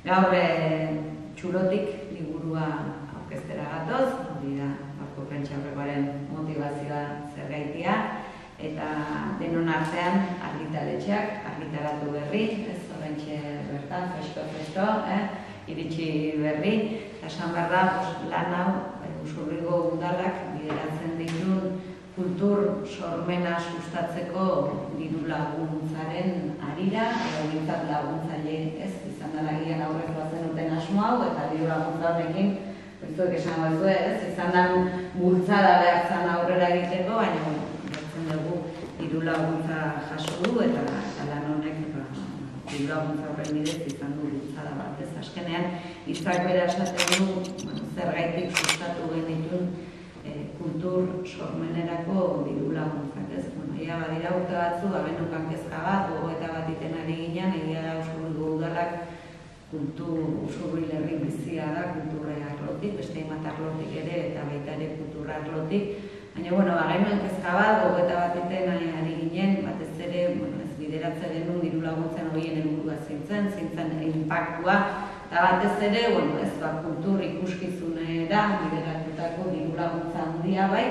Gaur Txulotik liburua aurkeztera gatoz, hori da gaurko prentsaurrekoaren motivazioa zergaitia, eta denon artean argitaletxeak argitaratu berri, ez oraintxe bertan, fresko, iritsi berri, eta esan behar da, lan hau, Usurbilgo udalak bideratzen ditun kultur sormena sustatzeko diru laguntzaren harira, edo bintzat laguntzaile ez izan dalagian aurrekoa zenuten asmo hau, eta diru laguntza honekin, zuek esan batzue ez, izan da bultzada behartzen aurrera egiteko, baina bertzen dugu diru laguntza jaso du, eta lan honek diru laguntza horren bidez izan du bultzada bat ez. Azkenean, izak bera esaten du, zergaitik sustatu genitun kultur sormenerako diru laguntzak ez. Ia badira urte batzu, abendukan kezka bat, gogoeta bat iten ari ginen, egia da Usurbilgo udalak Usurbil herri bizia da kulturra arlotik, beste hainbat arlotik ere eta baita ere kulturra arlotik. Baina, genuen kezka bat, gogoeta bat iten ari ginen, batez ere, ez bideratzen genuen diru laguntzen horien helburua zintzen inpaktua, eta batez ere, ez kultur ikuskizunera bideratutako diru laguntza handia bai,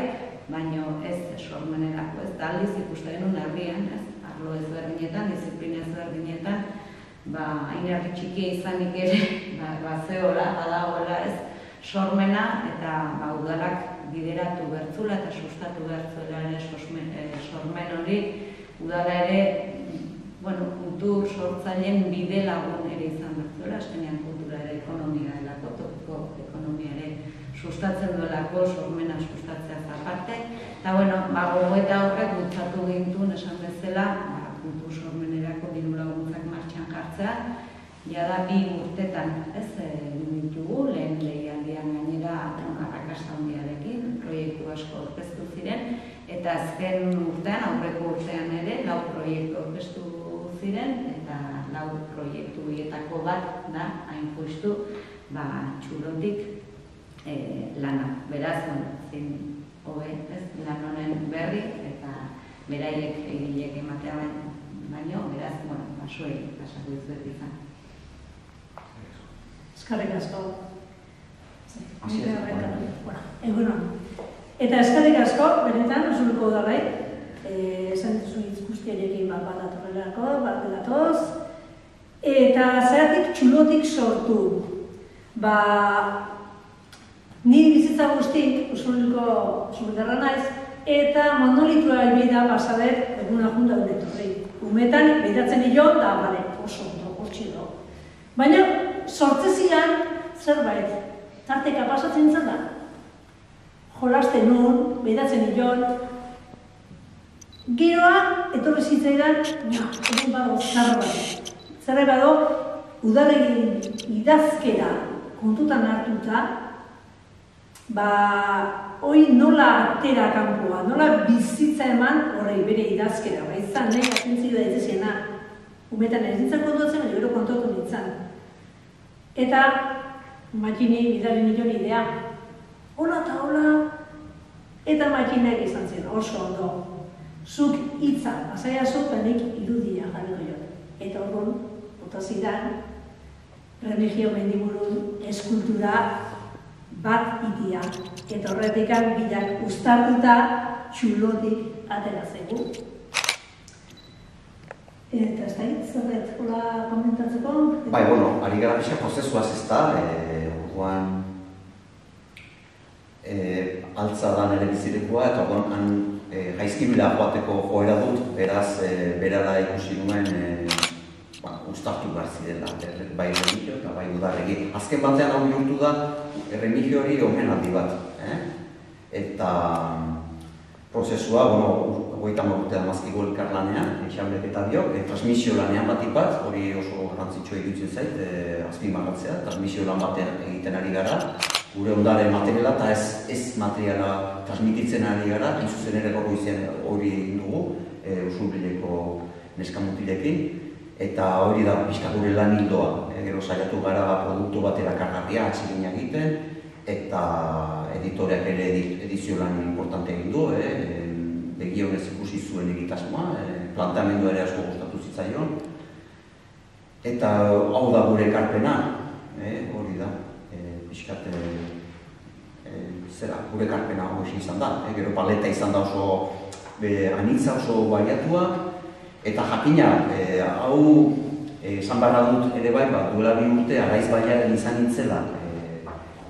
baina ez sormenerako, ez da aldiz ikusten genuen herrian, arlo ezberdinetan, disiplina ezberdinetan, hain herri txikia izanik ere, zehola, badagoela ez, sormena eta udalak bideratu bertzula eta sustatu bertzuela ere sormen hori, udala ere, kultur sortzaileen bide lagun ere izan bertzuela, azkenean kultura ere ekonomia delako, tokiko ekonomia ere sustatzen duelako, sormena sustatzea aparte. Eta, gogoeta horrek bultzatu gintuen esan bezala, kultur sormenerako diru laguntzak martxan jartzea, jada 2 urtetan, ez ditugu, lehen lehialdian gainera arrakasta handiarekin, proiektu asko aurkeztu ziren, eta azken urtean, aurreko urtean ere, 4 proiektu aurkeztu ziren, eta 4 proiektu bietako bat da, hain justu, Txulotik lana. Beraz, zin hobe, lan honen berri, eta beraiek egilek ematea baino, beraz, zuei, pasatu dizuet izan. Eskerrik asko. Egunon. Eta eskerrik asko, benetan, Usurbilgo udalai, esan dituzu hitz guztiarekin bat datoz, eta zeratik Txulotik sortu. Ni bizitza guztik Usurbildarra naiz, eta monolitua ibida pasadet eguna junta dut etorri. Umetan, behidatzen nilon, da, oso ondo, hortxido. Baina, sortzezian, zerbait, tarteka pasatzen zen da. Jolasten nun, behidatzen nilon, geroa, etorri zitzaidan, egin bado, zerbait. Zerbait bado, udalegin idazkera kontutan hartuta, hoi nola atera kanpoa, nola bizitza eman horrei bere idazkera, izan nahi atentzioa daitzena. Umetan ez nintzen kontuatzen, baina gero kontuatu nintzen. Eta makini bidali nion idea, hola eta hola, eta makinak izan zen, oso ondo. Zuk hitza, azaia zu, eta nik irudia jarri doiot. Eta orduan, otazidan, Remigio Mendiburun eskultura bat itia. Eta horretikan bilak uztartuta Txulotik atera zegu. Eta ez da hitz, zerret, hola komentatzeko? Ari gara pixka prozesuaz ez da, orduan altza da nire bizirekoa, eta orduan jaizkibila joateko joera dut, beraz, berara ikusi nuen uztartu behar zirela, bai Remigio eta bai udarregi. Azken batean hau bihurtu da, Remigio hori omenaldi bat. Eta prozesua, 30 urtean mazkigo elkarlanean, Xablek eta biok, transmisio lanean batik bat, hori oso garrantzitsua iruditzen zait, azpimarratzea, transmisio lan batean egiten ari gara, gure ondare materiala eta ez materiala transmititzen ari gara, hain zuzen ere gaur goizean hori dugu, Usurbileko neskamutilekin, eta hori da pixka gure lan hildoa. Gero saiatu gara produktu bat erakargarria atsegina egiten, eta editoreak ere edizio lan importante egin du, begionez ikusi zuen egitasmoa, planteamendu ere asko gustatu zitzaion. Eta hau da gure ekarpena, pixkat zera, gure karpena hori izan da. Gero paleta izan da oso anitza, oso bariatua, eta jakina, hau esan barra dut ere bai, duela 2 urte arraiz baiaren izan nintzela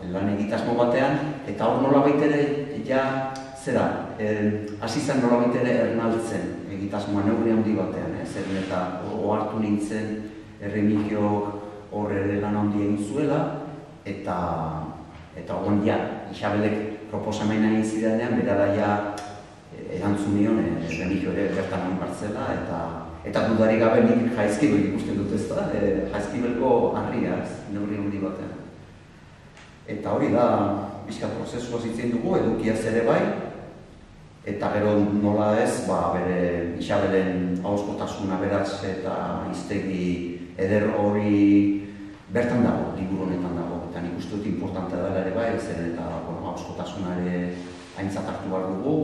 lan egitasmo batean, eta hor nola baitere, ja, zera, hasi zen nola baitere ernaltzen egitasmoa neurri handi batean, zeren eta ohartu nintzen Erremigiok hor ere lan handi egin zuela, eta hon ja, Isabelek proposamena egin zidanean, berara ja erantzun nion Erremigio ere bertan hon bartzela, eta dudarik gabe nik Jaizkibel ikusten dut ez da, Jaizkibelko harria, neurri handi batean. Eta hori da, bizka prozesua zitzen dugu, edukiaz ere bai, eta gero nola ez, bere Isabelen ahozkotasuna beratz eta hiztegi eder hori bertan dago, liburu honetan dago, eta nik uste dut importantea dela ere bai, zen eta ahozkotasuna ere aintzat hartu behar dugu,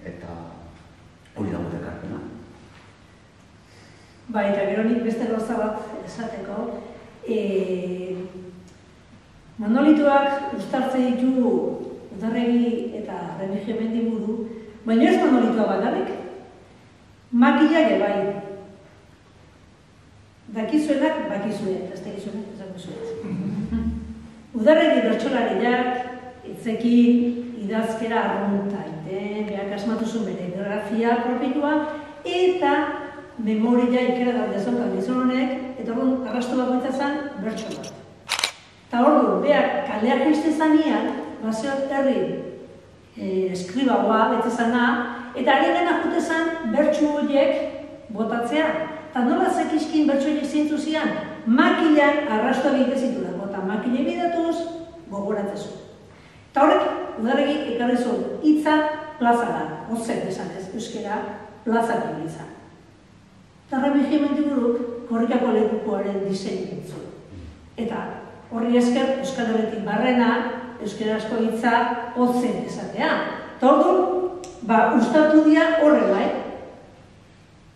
eta hori da gure ekarpena. Ba, eta gero nik beste gauza bat esateko, monolitoak uztartzen ditu Udarregi eta Remigio Mendiburu, baina ez monolitoa bakarrik, makillak bai. Dakizuenak, bakizuet, ez dakizuenak, ez dakizuet. Udarregi bertsolariak, hitzekin, idazkera arrunta, behar asmatuzun bere grafia propitua, eta memoria ikera daude zontan gizon honek, eta orduan arrastu bakoitza zen bertso bat. Eta orduan, behar kaleak izte zanean, bazeot herri eskribagoa bete zana, eta ari gana jute zen bertsu horiek botatzea. Eta nola zekizkin bertsu horiek zeintzu zian, makilak arrastu egite zitulako, eta makile bidatuz gogoratzezu. Eta horrek, Udarregi ekarri zuen, hitza plazara, ozen esan ez, euskera plazara egitza. Eta Remigio Mendiburuk korrikako lekukoaren diseinu zuen. Eta horri esker, Euskal Herritik barrena, euskarazko hitza ozen esatea. Eta orduan, uztartu dira horre bai.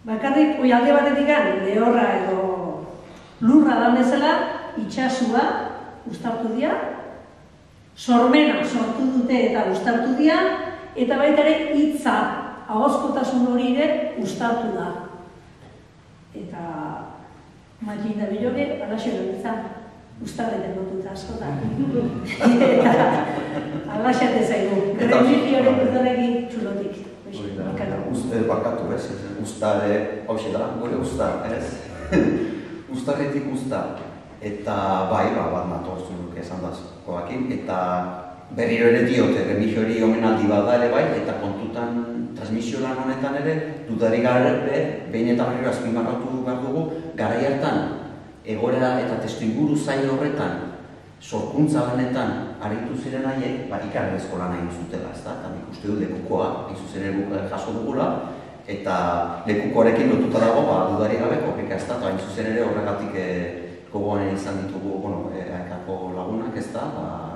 Bakarrik, alde batetik lehorra edo lurra da bezala, itxasua uztartu dira, sormena sortu dute eta uztartu dira, eta baita ere hitza, ahozkotasun hori ere uztartu da. Eta Makin da biloge, alaxe gabiltza. Uztarreten dut askotan. Eta alaxate zaigu. Remigioren Udarregi txulotik. Bakatu ez, uztare, hauxe da, gure uztar, ez? Uztarretik uztar. Eta bai, bat natorzu duke esan dazkoakin, eta berriro ere diote, Remigiori omenaldi bada ere bai, eta kontutan transmisio lan honetan ere, dudarik garbe, behin eta berriro azpimarratu behar dugu, garai hartan, egoera eta testuinguru zail horretan, sorkuntza lanetan aritu ziren haiek, ikarrezko lan nahi zutela, ez da? Eta nik uste du lekukoa, izuzen ere jaso dugula, eta lekukoarekin lotuta dago, dudarik gabe korrika, ez da? Eta izuzen ere horregatik gogoan izan ditugu, ekako lagunak, ez da?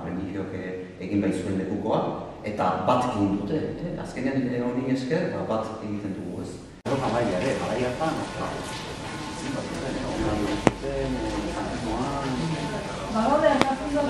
Remigiok egin behar zuen lekukoa, eta bat egin dute, azkenean honi esker, bat egiten dugu, ez? Gero gabaia ere, gabaia hartan,